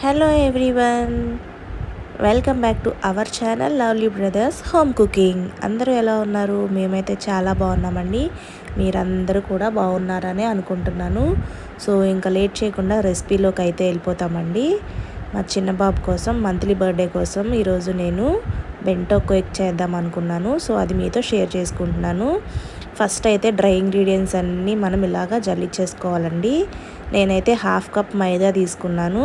Hello everyone, welcome back to our channel lovely brothers home cooking. అందరూ ఎలా ఉన్నారు? మేమైతే చాలా బాగున్నామండి. మీరందరూ కూడా బాగున్నారని అనుకుంటున్నాను. సో ఇంకా లేట్ చేయకుండా రెసిపీలోకి అయితే వెళ్ళిపోతామండి. మా చిన్న బాబు కోసం మంత్లీ బర్త్డే కోసం ఈరోజు నేను బెంటో కేక్ చేద్దాం అనుకున్నాను. సో అది మీతో షేర్ చేసుకుంటున్నాను. ఫస్ట్ అయితే డ్రై ఇంగ్రీడియంట్స్ అన్నీ మనం ఇలాగా జల్లించేసుకోవాలండి. నేనైతే హాఫ్ కప్ మైదా తీసుకున్నాను,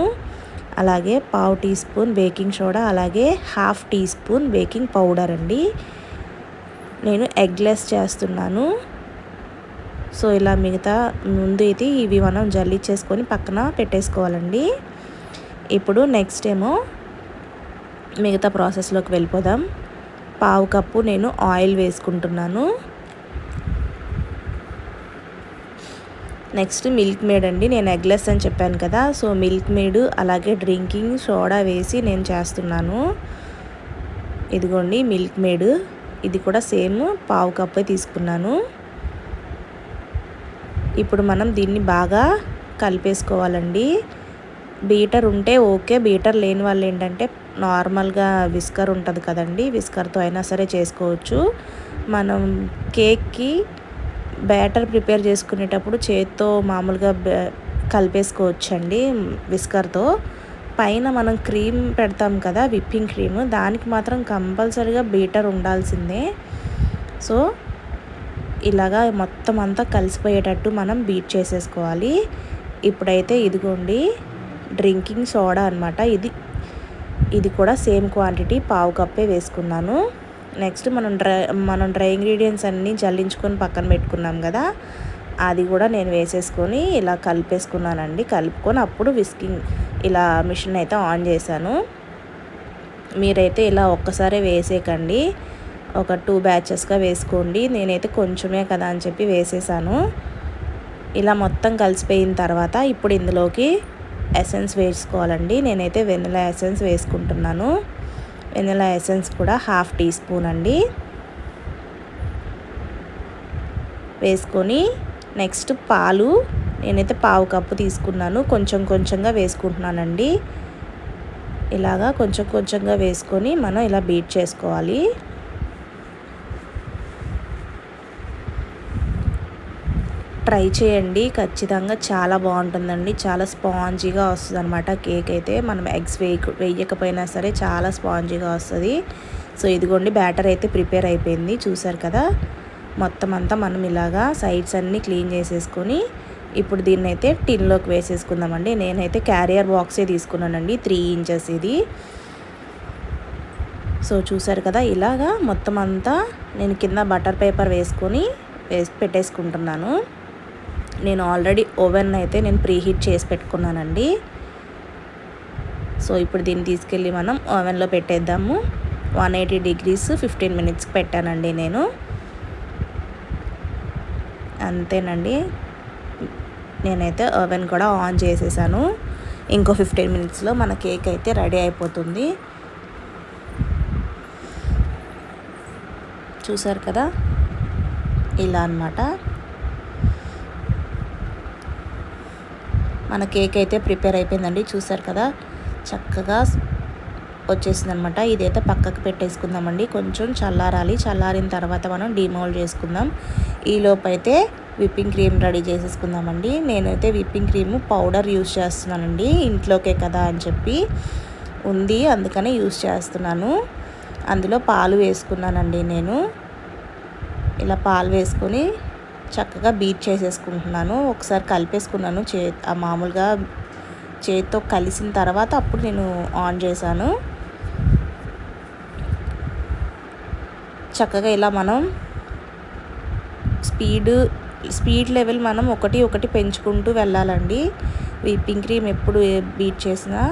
అలాగే పావు టీ స్పూన్ బేకింగ్ సోడా, అలాగే half teaspoon baking powder అండి. నేను ఎగ్లెస్ చేస్తున్నాను. సో ఇలా మిగతా ముందు అయితే ఇవి మనం జల్లించేసుకొని పక్కన పెట్టేసుకోవాలండి. ఇప్పుడు నెక్స్ట్ ఏమో మిగతా ప్రాసెస్లోకి వెళ్ళిపోదాం. పావు కప్పు నేను ఆయిల్ వేసుకుంటున్నాను. నెక్స్ట్ మిల్క్ మేడ్ అండి. నేను ఎగ్లెస్ అని చెప్పాను కదా, సో మిల్క్ మేడ్ అలాగే డ్రింకింగ్ సోడా వేసి నేను చేస్తున్నాను. ఇదిగోండి మిల్క్ మేడ్, ఇది కూడా సేమ్ పావు కప్పే తీసుకున్నాను. ఇప్పుడు మనం దీన్ని బాగా కలిపేసుకోవాలండి. బీటర్ ఉంటే ఓకే, బీటర్ లేని వాళ్ళు ఏంటంటే నార్మల్గా విస్కర్ ఉంటుంది కదండి, విస్కర్తో అయినా సరే చేసుకోవచ్చు. మనం కేక్కి బ్యాటర్ ప్రిపేర్ చేసుకునేటప్పుడు చేత్తో మామూలుగా కలిపేసుకోవచ్చండి విస్కర్తో. పైన మనం క్రీమ్ పెడతాం కదా, విప్పింగ్ క్రీమ్, దానికి మాత్రం కంపల్సరీగా బీటర్ ఉండాల్సిందే. సో ఇలాగా మొత్తం అంతా కలిసిపోయేటట్టు మనం బీట్ చేసేసుకోవాలి. ఇప్పుడైతే ఇదిగోండి డ్రింకింగ్ సోడా అనమాట, ఇది కూడా సేమ్ క్వాంటిటీ పావు కప్పే వేసుకున్నాను. నెక్స్ట్ మనం డ్రై ఇంగ్రీడియంట్స్ అన్నీ జల్లించుకొని పక్కన పెట్టుకున్నాం కదా, అది కూడా నేను వేసేసుకొని ఇలా కలిపేసుకున్నానండి. కలుపుకొని అప్పుడు విస్కింగ్ ఇలా మిషన్ అయితే ఆన్ చేశాను. మీరైతే ఇలా ఒక్కసారే వేసేయకండి, ఒక 2 బ్యాచెస్గా వేసుకోండి. నేనైతే కొంచెమే కదా అని చెప్పి వేసేసాను. ఇలా మొత్తం కలిసిపోయిన తర్వాత ఇప్పుడు ఇందులోకి ఎసెన్స్ వేసుకోవాలండి. నేనైతే వెనిలా ఎసెన్స్ వేసుకుంటున్నాను. వెనిలా ఎసెన్స్ కూడా హాఫ్ టీ స్పూన్ అండి వేసుకొని, నెక్స్ట్ పాలు నేనైతే పావు కప్పు తీసుకున్నాను. కొంచెం కొంచెంగా వేసుకుంటున్నానండి. ఇలాగా కొంచెం కొంచెంగా వేసుకొని మనం ఇలా బీట్ చేసుకోవాలి. ట్రై చేయండి, ఖచ్చితంగా చాలా బాగుంటుందండి. చాలా స్పాంజీగా వస్తుంది అనమాట కేక్ అయితే. మనం ఎగ్స్ వేయకపోయినా సరే చాలా స్పాంజీగా వస్తుంది. సో ఇదిగోండి బ్యాటర్ అయితే ప్రిపేర్ అయిపోయింది, చూసారు కదా. మొత్తం అంతా మనం ఇలాగా సైడ్స్ అన్నీ క్లీన్ చేసేసుకొని ఇప్పుడు దీన్ని అయితే టిన్లోకి వేసేసుకుందామండి. నేనైతే క్యారియర్ బాక్సే తీసుకున్నానండి, 3 ఇంచెస్ ఇది. సో చూసారు కదా, ఇలాగా మొత్తం అంతా నేను కింద బటర్ పేపర్ వేసుకొని పెట్టేసుకుంటున్నాను. నేను ఆల్రెడీ ఓవెన్ అయితే నేను ప్రీహీట్ చేసి పెట్టుకున్నానండి. సో ఇప్పుడు దీన్ని తీసుకెళ్ళి మనం ఓవెన్లో పెట్టేద్దాము. 180 degrees 15 minutes పెట్టానండి నేను. అంతేనండి, నేనైతే ఓవెన్ కూడా ఆన్ చేసేసాను. ఇంకో 15 minutesలో మన కేక్ అయితే రెడీ అయిపోతుంది. చూసారు కదా, ఇలా అన్నమాట మన కేక్ అయితే ప్రిపేర్ అయిపోయిందండి. చూసారు కదా, చక్కగా వచ్చేసింది అనమాట. ఇదైతే పక్కకు పెట్టేసుకుందామండి, కొంచెం చల్లారాలి. చల్లారిన తర్వాత మనం డిమోల్డ్ చేసుకుందాం. ఈలోపు అయితే విప్పింగ్ క్రీమ్ రెడీ చేసేసుకుందామండి. నేనైతే విప్పింగ్ క్రీమ్ పౌడర్ యూజ్ చేస్తున్నానండి, ఇంట్లోకే కదా అని చెప్పి ఉంది, అందుకనే యూజ్ చేస్తున్నాను. అందులో పాలు వేసుకున్నానండి నేను. ఇలా పాలు వేసుకొని చక్కగా బీట్ చేసేసుకుంటున్నాను. ఒకసారి కలిపేసుకున్నాను, మామూలుగా చేతితో కలిసిన తర్వాత అప్పుడు నేను ఆన్ చేశాను. చక్కగా ఇలా మనం స్పీడ్ లెవెల్ మనం ఒకటి ఒకటి పెంచుకుంటూ వెళ్ళాలండి. విప్పింగ్ క్రీమ్ ఎప్పుడు బీట్ చేసినా,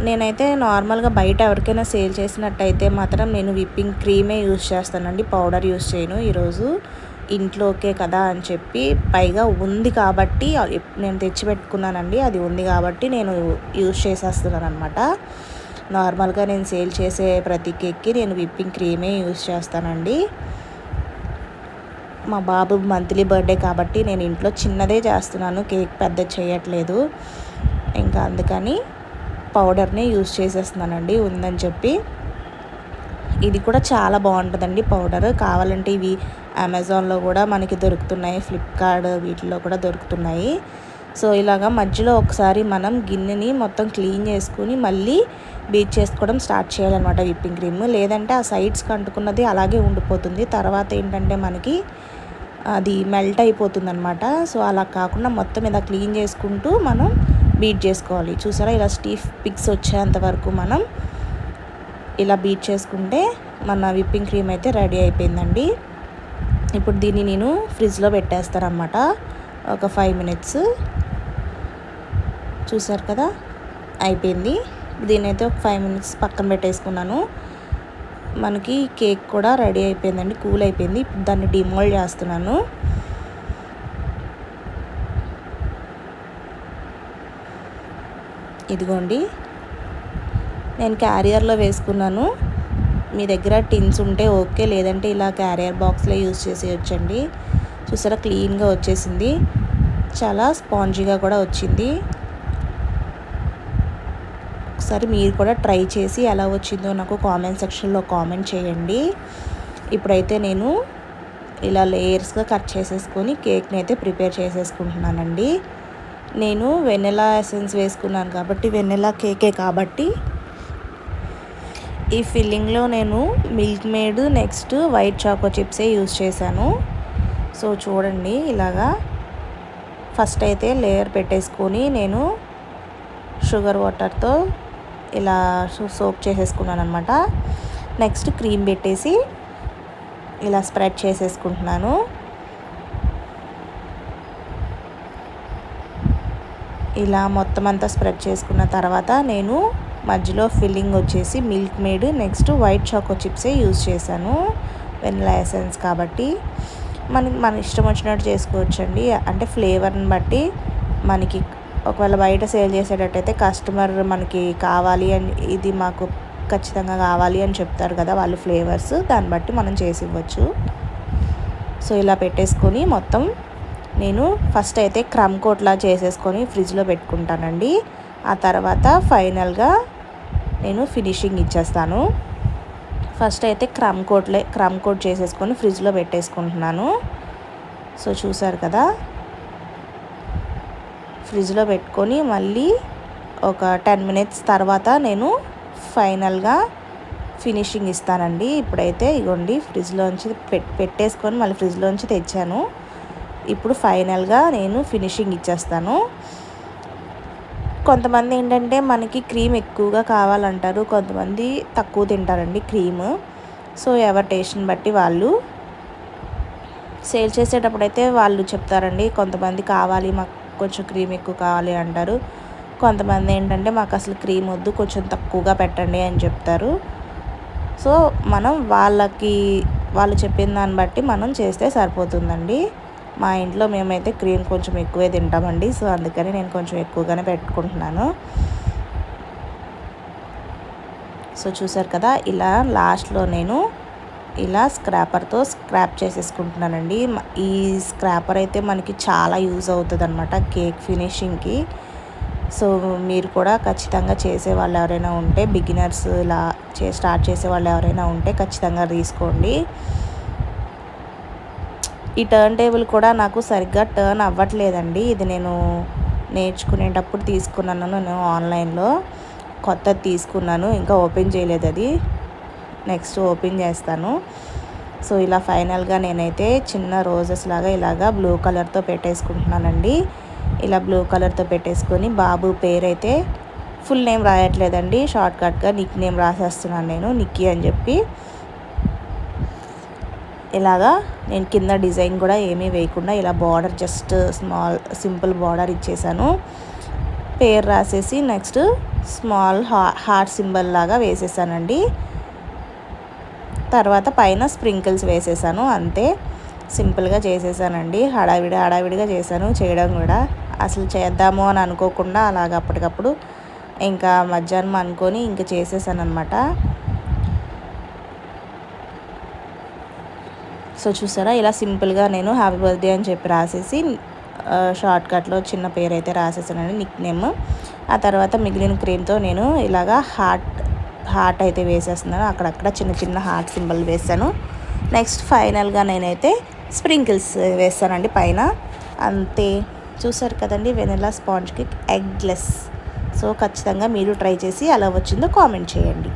నేనైతే నార్మల్గా బయట ఎవరికైనా సేల్ చేసినట్టయితే మాత్రం నేను విప్పింగ్ క్రీమే యూజ్ చేస్తానండి, పౌడర్ యూజ్ చేయను. ఈరోజు ఇంట్లోకే కదా అని చెప్పి, పైగా ఉంది కాబట్టి నేను తెచ్చిపెట్టుకున్నానండి, అది ఉంది కాబట్టి నేను యూజ్ చేసేస్తున్నాను అనమాట. నార్మల్గా నేను సేల్ చేసే ప్రతి కేక్కి నేను విప్పింగ్ క్రీమే యూజ్ చేస్తానండి. మా బాబు మంత్లీ బర్త్డే కాబట్టి నేను ఇంట్లో చిన్నదే చేస్తున్నాను, కేక్ పెద్ద చేయట్లేదు. ఇంకా అందుకని పౌడర్ని యూజ్ చేసేస్తున్నానండి ఉందని చెప్పి. ఇది కూడా చాలా బాగుంటుందండి పౌడర్. కావాలంటే ఇవి అమెజాన్లో కూడా మనకి దొరుకుతున్నాయి, ఫ్లిప్కార్ట్ వీటిలో కూడా దొరుకుతున్నాయి. సో ఇలాగా మధ్యలో ఒకసారి మనం గిన్నెని మొత్తం క్లీన్ చేసుకుని మళ్ళీ బీట్ చేసుకోవడం స్టార్ట్ చేయాలన్నమాట విప్పింగ్ క్రీమ్. లేదంటే ఆ సైడ్స్కి అంటుకున్నది అలాగే ఉండిపోతుంది. తర్వాత ఏంటంటే మనకి అది మెల్ట్ అయిపోతుంది అనమాట. సో అలా కాకుండా మొత్తం ఇలా క్లీన్ చేసుకుంటూ మనం బీట్ చేసుకోవాలి. చూసారా, ఇలా స్టీఫ్ పిక్స్ వచ్చేంత వరకు మనం ఇలా బీట్ చేసుకుంటే మన విప్పింగ్ క్రీమ్ అయితే రెడీ అయిపోయిందండి. ఇప్పుడు దీన్ని నేను ఫ్రిడ్జ్లో పెట్టేస్తానమాట ఒక 5 మినిట్స్. చూసారు కదా, అయిపోయింది. దీన్ని అయితే ఒక 5 మినిట్స్ పక్కన పెట్టేసుకున్నాను. మనకి కేక్ కూడా రెడీ అయిపోయిందండి, కూల్ అయిపోయింది. దాన్ని డిమోల్డ్ చేస్తున్నాను. ఇదిగోండి, నేను క్యారియర్లో వేసుకున్నాను. మీ దగ్గర టిన్స్ ఉంటే ఓకే, లేదంటే ఇలా క్యారియర్ బాక్స్లో యూజ్ చేసేయచ్చండి. చూసారా, క్లీన్గా వచ్చేసింది, చాలా స్పాంజీగా కూడా వచ్చింది. ఒకసారి మీరు కూడా ట్రై చేసి ఎలా వచ్చిందో నాకు కామెంట్ సెక్షన్లో కామెంట్ చేయండి. ఇప్పుడైతే నేను ఇలా లేయర్స్గా కట్ చేసేసుకొని కేక్ని అయితే ప్రిపేర్ చేసేసుకుంటున్నానండి. నేను వెనిలా ఎసెన్స్ వేసుకున్నాను కాబట్టి, వెనిలా కేకే కాబట్టి ఈ ఫిల్లింగ్లో నేను Milkmaid next white choco చిప్సే యూజ్ చేశాను. సో చూడండి, ఇలాగా ఫస్ట్ అయితే లేయర్ పెట్టేసుకొని నేను షుగర్ వాటర్తో ఇలా సోక్ చేసేసుకున్నాను అనమాట. నెక్స్ట్ క్రీమ్ పెట్టేసి ఇలా స్ప్రెడ్ చేసేసుకుంటున్నాను. ఇలా మొత్తం అంతా స్ప్రెడ్ చేసుకున్న తర్వాత నేను మధ్యలో ఫిల్లింగ్ వచ్చేసి Milkmaid next white choco చిప్సే యూజ్ చేశాను, వెనిలా ఎసెన్స్ కాబట్టి. మన ఇష్టం వచ్చినట్టు చేసుకోవచ్చండి, అంటే ఫ్లేవర్ని బట్టి. మనకి ఒకవేళ బయట సేల్ చేసేటట్టయితే కస్టమర్ మనకి కావాలి అని, ఇది మాకు ఖచ్చితంగా కావాలి అని చెప్తారు కదా వాళ్ళు ఫ్లేవర్స్, దాన్ని బట్టి మనం చేసి ఇవ్వచ్చు. సో ఇలా పెట్టేసుకొని మొత్తం నేను ఫస్ట్ అయితే క్రమ్ కోట్లా చేసేసుకొని ఫ్రిడ్జ్లో పెట్టుకుంటానండి. ఆ తర్వాత ఫైనల్గా నేను ఫినిషింగ్ ఇచ్చేస్తాను. ఫస్ట్ అయితే క్రమ్ కోట్ చేసేసుకొని ఫ్రిడ్జ్లో పెట్టేసుకుంటున్నాను. సో చూసారు కదా, ఫ్రిడ్జ్లో పెట్టుకొని మళ్ళీ ఒక 10 మినిట్స్ తర్వాత నేను ఫైనల్గా ఫినిషింగ్ ఇస్తానండి. ఇప్పుడైతే ఇగోండి, ఫ్రిడ్జ్లోంచి పెట్టేసుకొని మళ్ళీ ఫ్రిడ్జ్లోంచి తెచ్చాను. ఇప్పుడు ఫైనల్గా నేను ఫినిషింగ్ ఇచ్చేస్తాను. కొంతమంది ఏంటంటే మనకి క్రీమ్ ఎక్కువగా కావాలంటారు, కొంతమంది తక్కువ తింటారండి క్రీమ్. సో ఎవరి టేస్ట్ని బట్టి వాళ్ళు. సేల్ చేసేటప్పుడు అయితే వాళ్ళు చెప్తారండి, కొంతమంది కావాలి మాకు కొంచెం క్రీమ్ ఎక్కువ కావాలి అంటారు. కొంతమంది ఏంటంటే మాకు అసలు క్రీమ్ వద్దు, కొంచెం తక్కువగా పెట్టండి అని చెప్తారు. సో మనం వాళ్ళు చెప్పిన దాన్ని బట్టి మనం చేస్తే సరిపోతుందండి. మా ఇంట్లో మేమైతే క్రీమ్ కొంచెం ఎక్కువే తింటామండి. సో అందుకని నేను కొంచెం ఎక్కువగానే పెట్టుకుంటున్నాను. సో చూసారు కదా, ఇలా లాస్ట్లో నేను ఇలా స్క్రాపర్తో స్క్రాప్ చేసేసుకుంటున్నానండి. ఈ స్క్రాపర్ అయితే మనకి చాలా యూజ్ అవుతుంది అనమాట కేక్ ఫినిషింగ్కి. సో మీరు కూడా ఖచ్చితంగా చేసేవాళ్ళు ఎవరైనా ఉంటే, బిగినర్స్ ఇలా స్టార్ట్ చేసేవాళ్ళు ఎవరైనా ఉంటే ఖచ్చితంగా తీసుకోండి. ఈ టర్న్ టేబుల్ కూడా నాకు సరిగ్గా టర్న్ అవ్వట్లేదండి. ఇది నేను నేర్చుకునేటప్పుడు తీసుకున్నాను, నేను ఆన్లైన్లో కొత్తది తీసుకున్నాను, ఇంకా ఓపెన్ చేయలేదు. అది నెక్స్ట్ ఓపెన్ చేస్తాను. సో ఇలా ఫైనల్గా నేనైతే చిన్న రోజెస్ లాగా ఇలాగా బ్లూ కలర్తో పెట్టేసుకుంటున్నానండి. ఇలా బ్లూ కలర్తో పెట్టేసుకొని బాబు పేరైతే ఫుల్ నేమ్ రాయట్లేదండి, షార్ట్కట్గా నిక్ నేమ్ రాసేస్తున్నాను నేను, నిక్కీ అని చెప్పి. ఇలాగా నేను కింద డిజైన్ కూడా ఏమీ వేయకుండా ఇలా బార్డర్ జస్ట్ సింపుల్ బార్డర్ ఇచ్చేసాను. పేరు రాసేసి నెక్స్ట్ స్మాల్ హార్ట్ సింబల్ లాగా వేసేసానండి. తర్వాత పైన స్ప్రింకిల్స్ వేసేసాను, అంతే. సింపుల్గా చేసేసానండి, హడావిడిగా చేశాను. చేయడం కూడా అసలు చేద్దాము అని అనుకోకుండా అలాగ అప్పటికప్పుడు ఇంకా మధ్యాహ్నం అనుకొని ఇంకా చేసేసాను అనమాట. సో చూసారా, ఇలా సింపుల్గా నేను హ్యాపీ బర్త్డే అని చెప్పి రాసేసి షార్ట్కట్లో చిన్న పేరు అయితే రాసేసానండి, నిక్ నేమ్. ఆ తర్వాత మిగిలిన క్రీమ్తో నేను ఇలాగా హార్ట్ అయితే వేసేస్తున్నాను. అక్కడక్కడ చిన్న చిన్న హార్ట్ సింబల్ వేసాను. నెక్స్ట్ ఫైనల్గా నేనైతే స్ప్రింకిల్స్ వేస్తానండి పైన. అంతే, చూసారు కదండి vanilla sponge cake eggless. So ఖచ్చితంగా మీరు ట్రై చేసి ఎలా వచ్చిందో కామెంట్ చేయండి.